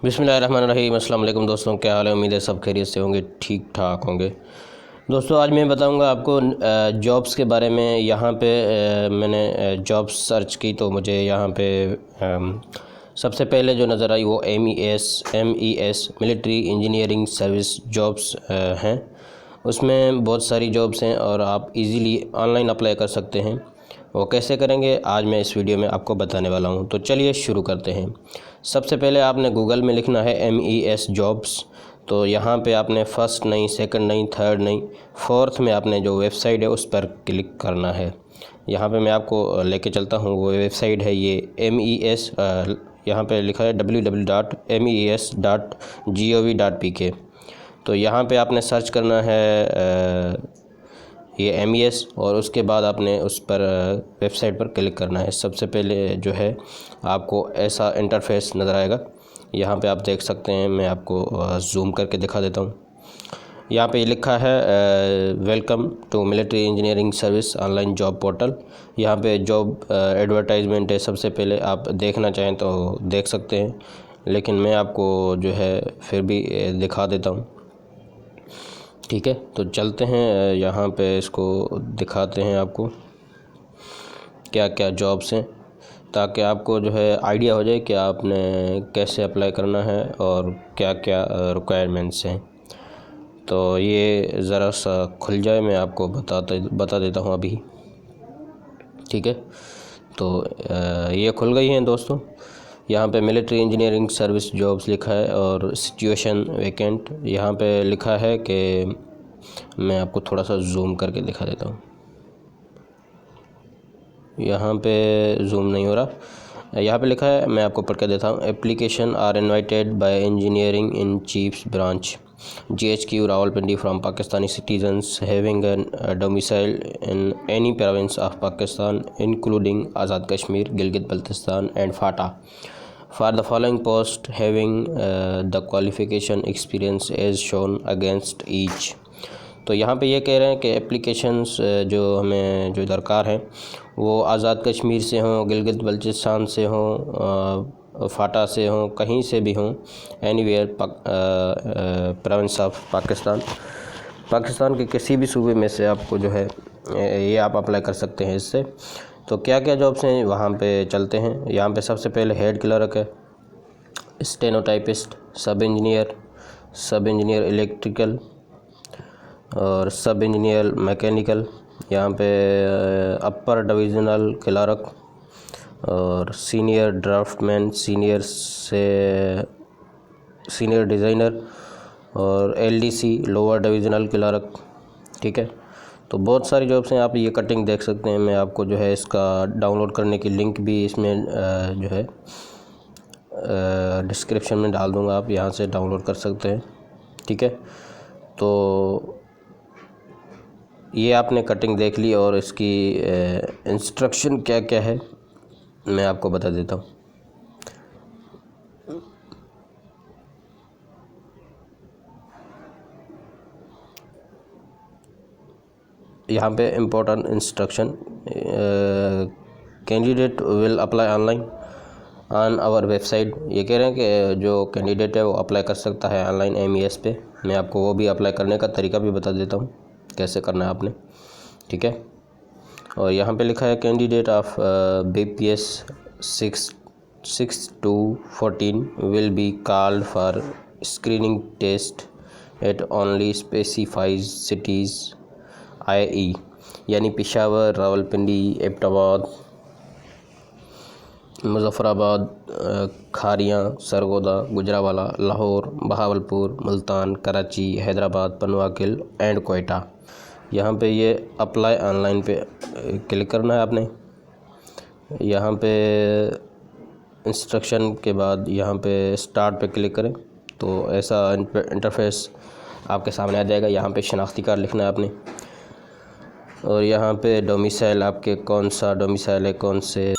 बिस्मिल्लाहिर्रहमानिर्रहीम। अस्सलाम वालेकुम दोस्तों, क्या हाल है? उम्मीद है सब खैरियत से होंगे, ठीक ठाक होंगे। दोस्तों आज मैं बताऊंगा आपको जॉब्स के बारे में। यहाँ पे मैंने जॉब्स सर्च की तो मुझे यहाँ पे सबसे पहले जो नज़र आई वो MES military engineering service jobs हैं। उसमें बहुत सारी जॉब्स हैं और आप इजीली ऑनलाइन अप्लाई कर सकते हैं। वो कैसे करेंगे आज मैं इस वीडियो में आपको बताने वाला हूँ। तो चलिए शुरू करते हैं। सबसे पहले आपने गूगल में लिखना है MES जॉब्स। तो यहाँ पे आपने फर्स्ट नहीं, सेकंड नहीं, थर्ड नहीं, फोर्थ में आपने जो वेबसाइट है उस पर क्लिक करना है। यहाँ पे मैं आपको लेके चलता हूँ। वो वेबसाइट है ये MES, यहाँ पे लिखा है www.mes.gov.pk। तो यहाँ पे आपने सर्च करना है ये MES और उसके बाद आपने उस पर वेबसाइट पर क्लिक करना है। सबसे पहले जो है आपको ऐसा इंटरफेस नज़र आएगा। यहाँ पे आप देख सकते हैं, मैं आपको जूम करके दिखा देता हूँ। यहाँ पे लिखा है welcome to military engineering service online job portal. यहाँ पे जॉब एडवर्टाइजमेंट है। सबसे पहले आप देखना चाहें तो देख सकते हैं, लेकिन मैं आपको जो है फिर भी दिखा देता हूँ। ठीक है, तो चलते हैं यहाँ पे इसको दिखाते हैं आपको क्या क्या जॉब्स हैं, ताकि आपको जो है आइडिया हो जाए कि आपने कैसे अप्लाई करना है और क्या क्या रिक्वायरमेंट्स हैं। तो ये ज़रा सा खुल जाए, मैं आपको बता देता हूँ अभी। ठीक है, तो ये खुल गई हैं दोस्तों। यहाँ पे मिलिट्री इंजीनियरिंग सर्विस जॉब्स लिखा है और सिचुएशन वैकेंट यहाँ पे लिखा है कि मैं आपको थोड़ा सा जूम करके दिखा देता हूँ। यहाँ पे जूम नहीं हो रहा। यहाँ पे लिखा है, मैं आपको पढ़ के देता हूँ। Application are invited by engineering in chiefs branch GHQ Rawalpindi from Pakistani citizens having a domicile in any province of Pakistan including Azad Kashmir, Gilgit Baltistan and FATA for the following post having the qualification experience as shown against each। तो यहाँ पे ये कह रहे हैं कि applications जो हमें जो दरकार हैं वो आज़ाद कश्मीर से हों, गिलगित बल्चिस्तान से हों, फाटा से हों, कहीं से भी हों, एनीवेयर प्रोविंस ऑफ पाकिस्तान के किसी भी सूबे में से आपको जो है ये आप अप्लाई कर सकते हैं इससे। तो क्या क्या जॉब्स हैं वहाँ पे चलते हैं। यहाँ पे सबसे पहले हेड क्लर्क है, स्टेनोटाइपिस्ट, सब इंजीनियर इलेक्ट्रिकल और सब इंजीनियर मैकेनिकल। यहाँ पे अपर डिविज़नल क्लर्क और सीनियर ड्राफ्टमैन, सीनियर डिज़ाइनर और LDC लोअर डिविज़नल क्लर्क। ठीक है, तो बहुत सारी जॉब्स हैं। आप ये कटिंग देख सकते हैं। मैं आपको जो है इसका डाउनलोड करने की लिंक भी इसमें जो है डिस्क्रिप्शन में डाल दूँगा, आप यहाँ से डाउनलोड कर सकते हैं। ठीक है, तो ये आपने कटिंग देख ली और इसकी इंस्ट्रक्शन क्या क्या है मैं आपको बता देता हूँ। यहाँ पे important instruction, candidate will apply online on our website. ये कह रहे हैं कि जो कैंडिडेट है वो अप्लाई कर सकता है ऑनलाइन MES पे। मैं आपको वो भी अप्लाई करने का तरीका भी बता देता हूँ कैसे करना है आपने। ठीक है, और यहाँ पे लिखा है candidate of BPS 6 to 14 will be called for screening test at only specified cities IE यानी पेशावर, रावलपिंडी, एबटाबाद, मुजफ्फराबाद, खारियाँ, सरगोदा, गुजरावाला, लाहौर, बहावलपुर, मुल्तान, कराची, हैदराबाद, पनवाकिल एंड कोयटा। यहाँ पे ये अप्लाई ऑनलाइन पे क्लिक करना है आपने। यहाँ पे इंस्ट्रक्शन के बाद यहाँ पे स्टार्ट पे क्लिक करें तो ऐसा इंटरफेस आपके सामने आ जाएगा। यहाँ पे शनाख्ती कार्ड लिखना है आपने और यहाँ पे डोमिसाइल आपके कौन सा डोमिसाइल है, कौन से